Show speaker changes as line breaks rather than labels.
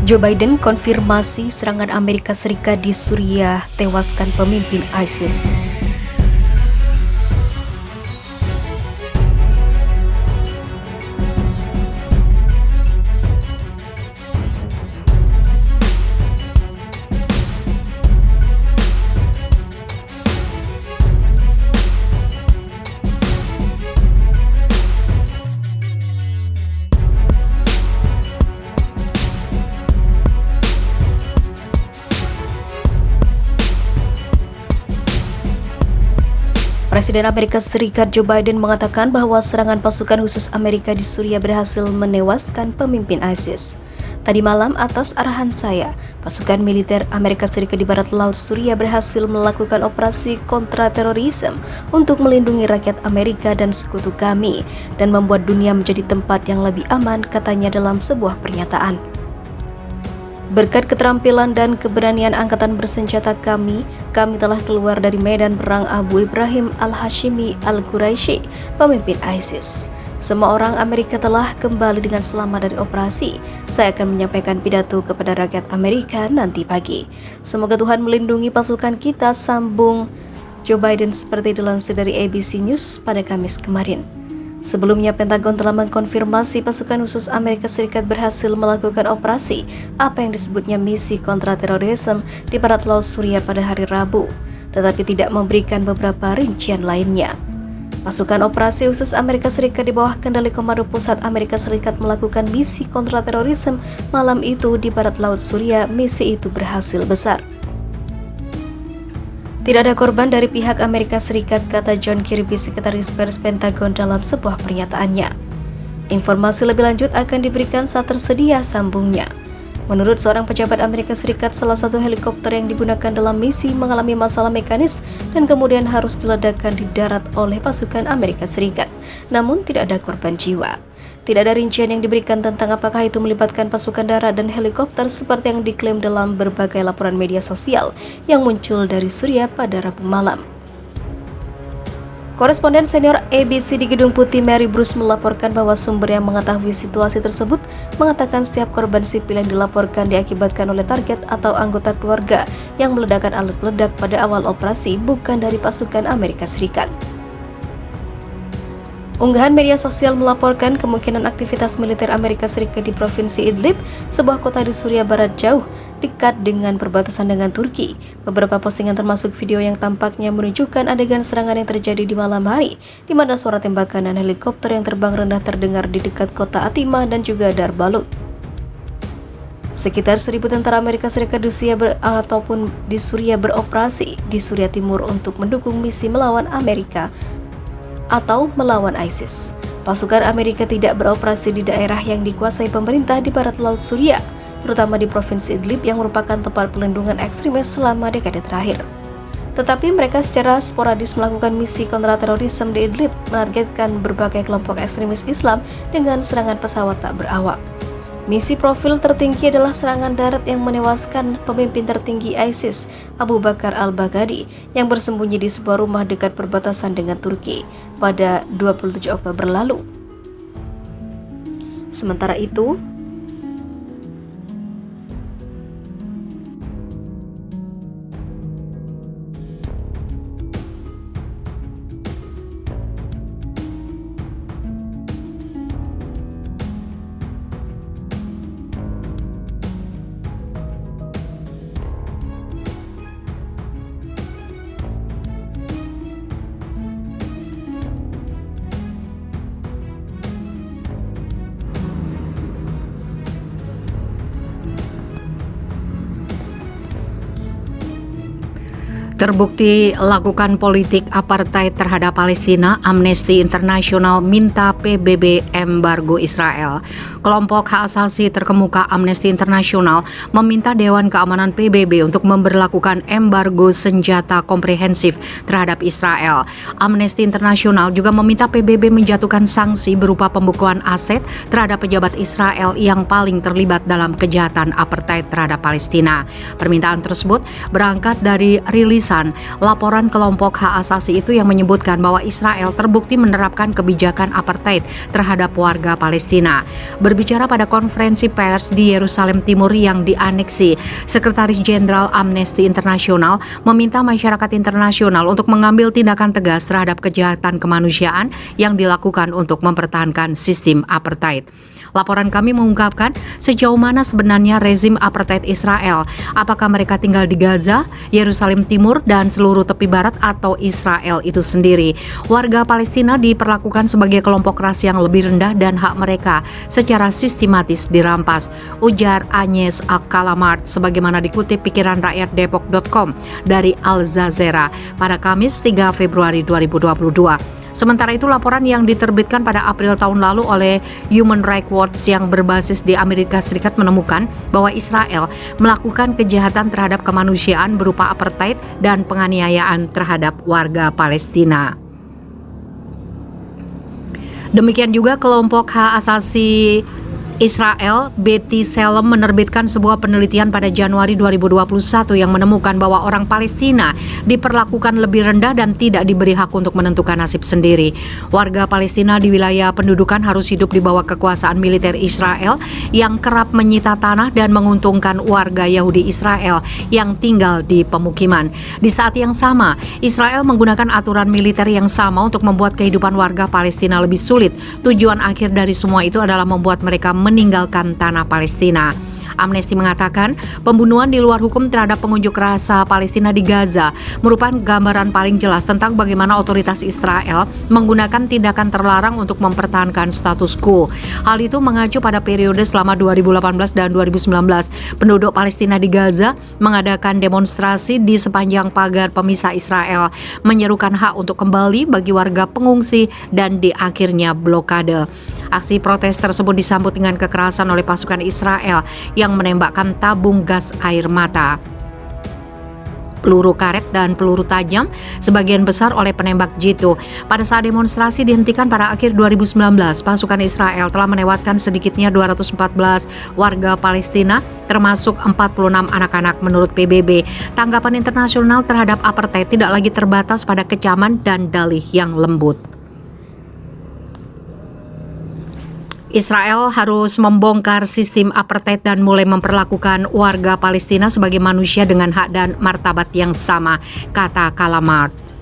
Joe Biden konfirmasi serangan Amerika Serikat di Suriah tewaskan pemimpin ISIS. Presiden Amerika Serikat Joe Biden mengatakan bahwa serangan pasukan khusus Amerika di Suriah berhasil menewaskan pemimpin ISIS. Tadi malam, atas arahan saya, pasukan militer Amerika Serikat di barat laut Suriah berhasil melakukan operasi kontraterorisme untuk melindungi rakyat Amerika dan sekutu kami dan membuat dunia menjadi tempat yang lebih aman, katanya dalam sebuah pernyataan. Berkat keterampilan dan keberanian angkatan bersenjata kami telah keluar dari medan perang Abu Ibrahim al-Hashimi al-Quraisy, pemimpin ISIS. Semua orang Amerika telah kembali dengan selamat dari operasi. Saya akan menyampaikan pidato kepada rakyat Amerika nanti pagi. Semoga Tuhan melindungi pasukan kita, sambung Joe Biden seperti dilansir dari ABC News pada Kamis kemarin. Sebelumnya, Pentagon telah mengkonfirmasi pasukan khusus Amerika Serikat berhasil melakukan operasi apa yang disebutnya misi kontraterorisme di barat laut Suriah pada hari Rabu, tetapi tidak memberikan beberapa rincian lainnya. Pasukan operasi khusus Amerika Serikat di bawah kendali Komando Pusat Amerika Serikat melakukan misi kontraterorisme malam itu di barat laut Suriah. Misi itu berhasil besar. Tidak ada korban dari pihak Amerika Serikat, kata John Kirby, Sekretaris Pers Pentagon dalam sebuah pernyataannya. Informasi lebih lanjut akan diberikan saat tersedia, sambungnya. Menurut seorang pejabat Amerika Serikat, salah satu helikopter yang digunakan dalam misi mengalami masalah mekanis dan kemudian harus diledakkan di darat oleh pasukan Amerika Serikat. Namun tidak ada korban jiwa. Tidak ada rincian yang diberikan tentang apakah itu melibatkan pasukan darat dan helikopter seperti yang diklaim dalam berbagai laporan media sosial yang muncul dari Suriah pada Rabu malam. Koresponden senior ABC di Gedung Putih Mary Bruce melaporkan bahwa sumber yang mengetahui situasi tersebut mengatakan setiap korban sipil yang dilaporkan diakibatkan oleh target atau anggota keluarga yang meledakkan alat peledak pada awal operasi, bukan dari pasukan Amerika Serikat. Unggahan media sosial melaporkan kemungkinan aktivitas militer Amerika Serikat di Provinsi Idlib, sebuah kota di Suriah Barat jauh, dekat dengan perbatasan dengan Turki. Beberapa postingan termasuk video yang tampaknya menunjukkan adegan serangan yang terjadi di malam hari, di mana suara tembakan dan helikopter yang terbang rendah terdengar di dekat kota Atima dan juga Darbalut. Sekitar 1.000 tentara Amerika Serikat di Suriah beroperasi di Suriah Timur untuk mendukung misi melawan Amerika atau melawan ISIS. Pasukan Amerika tidak beroperasi di daerah yang dikuasai pemerintah di barat laut Suriah, terutama di Provinsi Idlib yang merupakan tempat pelindungan ekstremis selama dekade terakhir. Tetapi mereka secara sporadis melakukan misi kontraterorisme di Idlib, menargetkan berbagai kelompok ekstremis Islam dengan serangan pesawat tak berawak. Misi profil tertinggi adalah serangan darat yang menewaskan pemimpin tertinggi ISIS, Abu Bakar al-Baghdadi, yang bersembunyi di sebuah rumah dekat perbatasan dengan Turki pada 27 Oktober lalu. Sementara itu,
Terbukti lakukan politik apartheid terhadap Palestina, Amnesty International minta PBB embargo Israel. Kelompok hak asasi terkemuka Amnesty International meminta Dewan Keamanan PBB untuk memberlakukan embargo senjata komprehensif terhadap Israel. Amnesty International juga meminta PBB menjatuhkan sanksi berupa pembukuan aset terhadap pejabat Israel yang paling terlibat dalam kejahatan apartheid terhadap Palestina. Permintaan tersebut berangkat dari rilisan laporan kelompok hak asasi itu yang menyebutkan bahwa Israel terbukti menerapkan kebijakan apartheid terhadap warga Palestina. Berbicara pada konferensi pers di Yerusalem Timur yang dianeksi, Sekretaris Jenderal Amnesty International meminta masyarakat internasional untuk mengambil tindakan tegas terhadap kejahatan kemanusiaan yang dilakukan untuk mempertahankan sistem apartheid. Laporan kami mengungkapkan sejauh mana sebenarnya rezim apartheid Israel. Apakah mereka tinggal di Gaza, Yerusalem Timur, dan seluruh tepi barat atau Israel itu sendiri? Warga Palestina diperlakukan sebagai kelompok ras yang lebih rendah dan hak mereka secara sistematis dirampas, ujar Agnes Kalamard sebagaimana dikutip pikiran rakyat Depok.com dari Al Jazeera pada Kamis 3 Februari 2022. Sementara itu, laporan yang diterbitkan pada April tahun lalu oleh Human Rights Watch yang berbasis di Amerika Serikat menemukan bahwa Israel melakukan kejahatan terhadap kemanusiaan berupa apartheid dan penganiayaan terhadap warga Palestina. Demikian juga kelompok hak asasi Israel, B'Tselem menerbitkan sebuah penelitian pada Januari 2021 yang menemukan bahwa orang Palestina diperlakukan lebih rendah dan tidak diberi hak untuk menentukan nasib sendiri. Warga Palestina di wilayah pendudukan harus hidup di bawah kekuasaan militer Israel yang kerap menyita tanah dan menguntungkan warga Yahudi Israel yang tinggal di pemukiman. Di saat yang sama, Israel menggunakan aturan militer yang sama untuk membuat kehidupan warga Palestina lebih sulit. Tujuan akhir dari semua itu adalah membuat mereka meninggalkan tanah Palestina. Amnesty mengatakan pembunuhan di luar hukum terhadap pengunjuk rasa Palestina di Gaza merupakan gambaran paling jelas tentang bagaimana otoritas Israel menggunakan tindakan terlarang untuk mempertahankan status quo. Hal itu mengacu pada periode selama 2018 dan 2019. Penduduk Palestina di Gaza mengadakan demonstrasi di sepanjang pagar pemisah Israel, menyerukan hak untuk kembali bagi warga pengungsi dan di akhirnya blokade. Aksi protes tersebut disambut dengan kekerasan oleh pasukan Israel yang menembakkan tabung gas air mata, peluru karet dan peluru tajam, sebagian besar oleh penembak jitu. Pada saat demonstrasi dihentikan pada akhir 2019, pasukan Israel telah menewaskan sedikitnya 214 warga Palestina, termasuk 46 anak-anak menurut PBB. Tanggapan internasional terhadap apartheid tidak lagi terbatas pada kecaman dan dalih yang lembut. Israel harus membongkar sistem apartheid dan mulai memperlakukan warga Palestina sebagai manusia dengan hak dan martabat yang sama, kata Kalamard.